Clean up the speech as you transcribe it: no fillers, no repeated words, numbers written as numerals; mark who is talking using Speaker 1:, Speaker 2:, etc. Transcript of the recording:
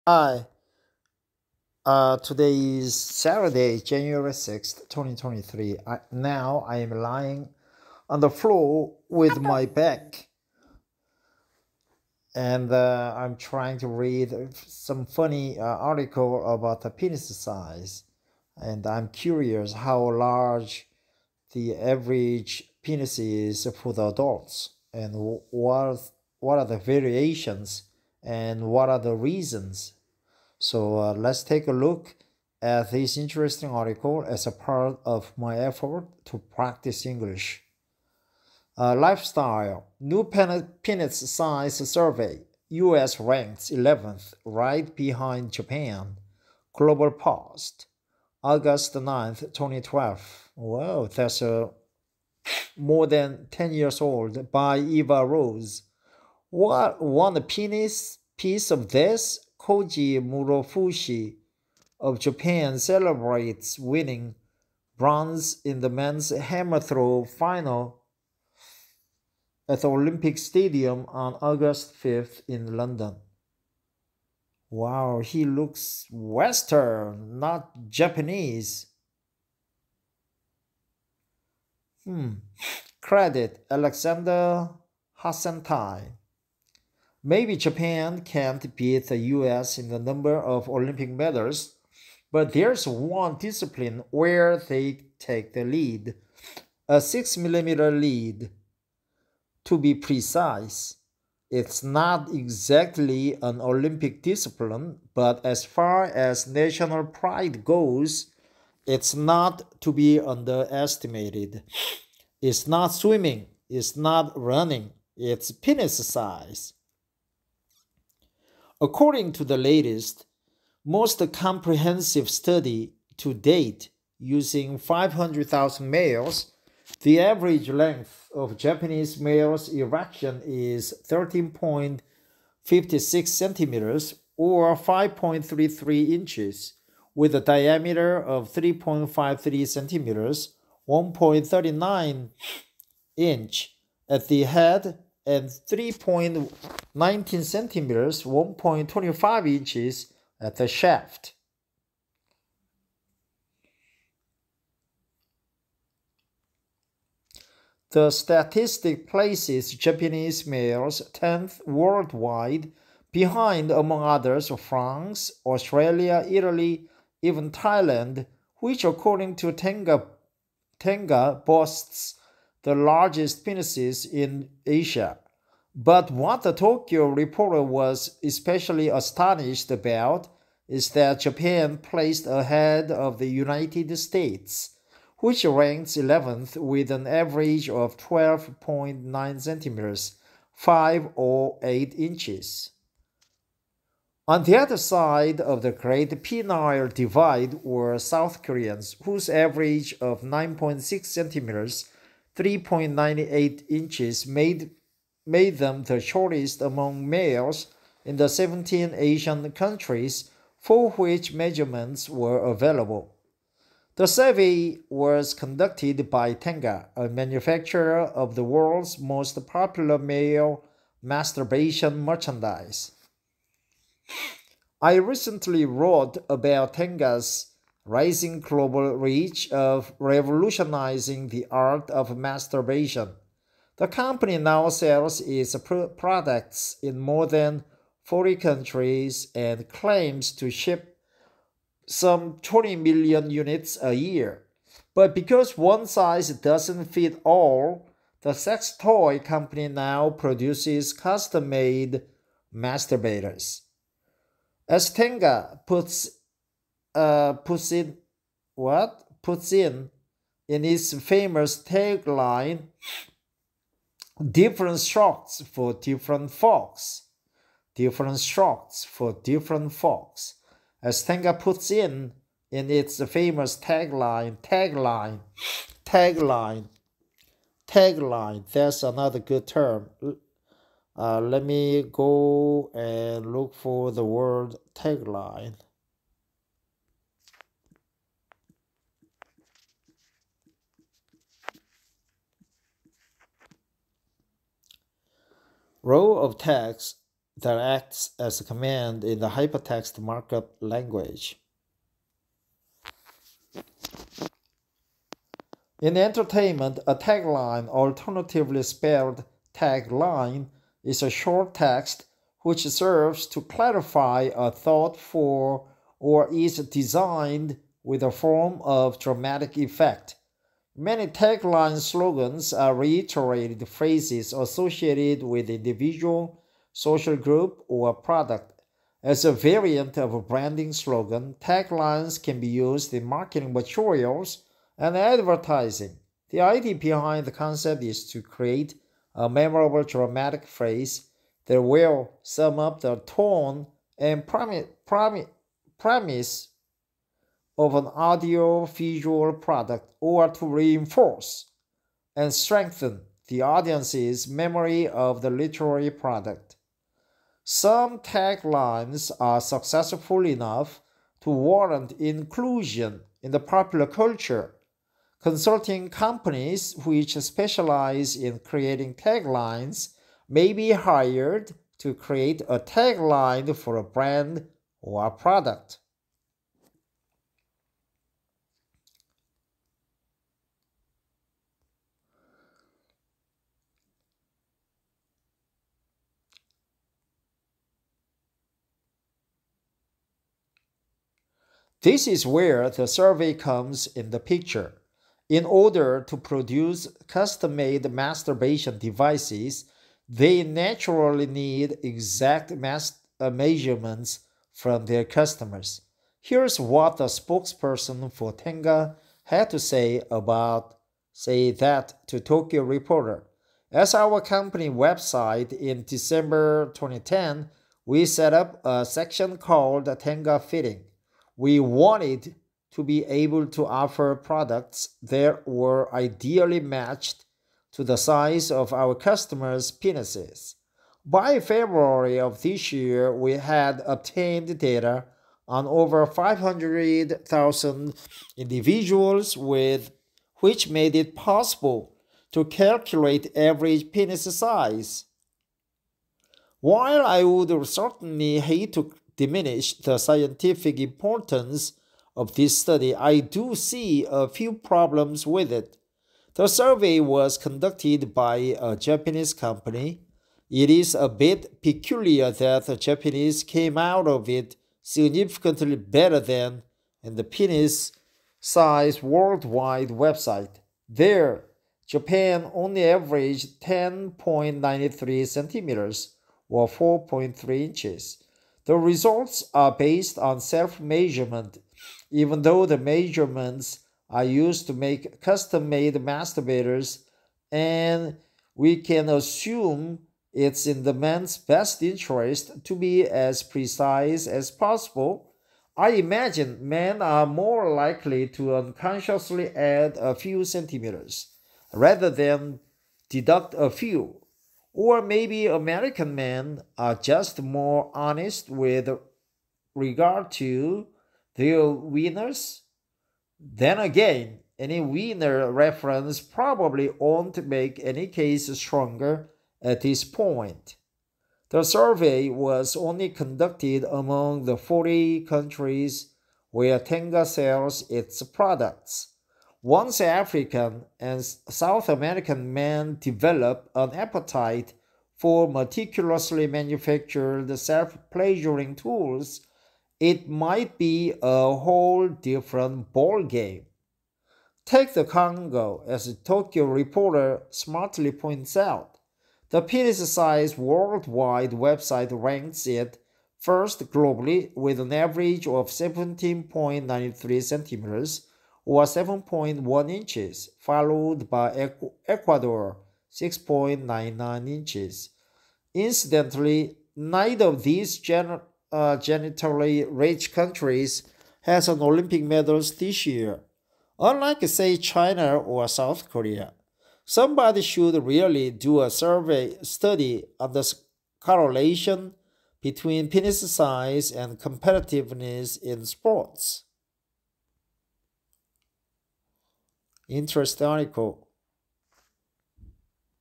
Speaker 1: Hi, today is Saturday, January 6th, 2023. Now I am lying on the floor with my back and I'm trying to read some funny article about the penis size. And I'm curious how large the average penis is for the adults and what are the variations and what are the reasons. So let's take a look at this interesting article as a part of my effort to practice English. Lifestyle New Penis Size Survey. US ranks 11th, right behind Japan. Global Post. August 9th, 2012. Wow, that's more than 10 years old by Eva Rose. What won a penis piece of this? Koji Murofushi of Japan celebrates winning bronze in the men's hammer throw final at the Olympic Stadium on August 5th in London. Wow, he looks Western, not Japanese. Credit Alexander Hassantai. Maybe Japan can't beat the US in the number of Olympic medals, but there's one discipline where they take the lead, a 6 millimeter lead. To be precise, it's not exactly an Olympic discipline, but as far as national pride goes, it's not to be underestimated. It's not swimming, it's not running, it's penis size. According to the latest, most comprehensive study to date using 500,000 males, the average length of Japanese males' erection is 13.56 centimeters or 5.33 inches, with a diameter of 3.53 centimeters, 1.39 inch at the head, and 3.19 centimeters, 1.25 inches at the shaft. The statistic places Japanese males 10th worldwide, behind, among others, France, Australia, Italy, even Thailand, which, according to Tenga boasts the largest penises in Asia. But what the Tokyo reporter was especially astonished about is that Japan placed ahead of the United States, which ranks 11th with an average of 12.9 centimeters, 5 or 8 inches. On the other side of the Great Penile Divide were South Koreans, whose average of 9.6 centimeters, 3.98 inches made them the shortest among males in the 17 Asian countries for which measurements were available. The survey was conducted by Tenga, a manufacturer of the world's most popular male masturbation merchandise. I recently wrote about Tenga's rising global reach of revolutionizing the art of masturbation. The company now sells its products in more than 40 countries and claims to ship some 20 million units a year. But because one size doesn't fit all, the sex toy company now produces custom-made masturbators. As Tenga puts in in its famous tagline, different strokes for different folks. Different strokes for different folks. As Tenga puts in its famous tagline. That's another good term. Let me go and look for the word tagline. Row of text that acts as a command in the hypertext markup language. In entertainment, a tagline, alternatively spelled tagline, is a short text which serves to clarify a thought for or is designed with a form of dramatic effect. Many tagline slogans are reiterated phrases associated with individual, social group, or product. As a variant of a branding slogan, taglines can be used in marketing materials and advertising. The idea behind the concept is to create a memorable dramatic phrase that will sum up the tone and premise of an audio-visual product, or to reinforce and strengthen the audience's memory of the literary product. Some taglines are successful enough to warrant inclusion in the popular culture. Consulting companies which specialize in creating taglines may be hired to create a tagline for a brand or a product. This is where the survey comes in the picture. In order to produce custom-made masturbation devices, they naturally need exact measurements from their customers. Here's what the spokesperson for Tenga had to say that to Tokyo Reporter. As our company website in December 2010, we set up a section called Tenga Fitting. We wanted to be able to offer products that were ideally matched to the size of our customers' penises. By February of this year, we had obtained data on over 500,000 individuals, which made it possible to calculate average penis size. While I would certainly hate to diminish the scientific importance of this study, I do see a few problems with it. The survey was conducted by a Japanese company. It is a bit peculiar that the Japanese came out of it significantly better than in the penis size worldwide website. There, Japan only averaged 10.93 centimeters or 4.3 inches. The results are based on self-measurement, even though the measurements are used to make custom-made masturbators, and we can assume it's in the man's best interest to be as precise as possible. I imagine men are more likely to unconsciously add a few centimeters rather than deduct a few. Or maybe American men are just more honest with regard to their wieners. Then again, any wiener reference probably won't make any case stronger at this point. The survey was only conducted among the 40 countries where Tenga sells its products. Once African and South American men develop an appetite for meticulously manufactured self-pleasuring tools, it might be a whole different ballgame. Take the Congo, as the Tokyo Reporter smartly points out. The penis size worldwide website ranks it first globally with an average of 17.93 centimeters or 7.1 inches, followed by Ecuador, 6.99 inches. Incidentally, neither of these genitally rich countries has an Olympic medals this year, unlike, say, China or South Korea. Somebody should really do a survey study on the correlation between penis size and competitiveness in sports. Interesting article.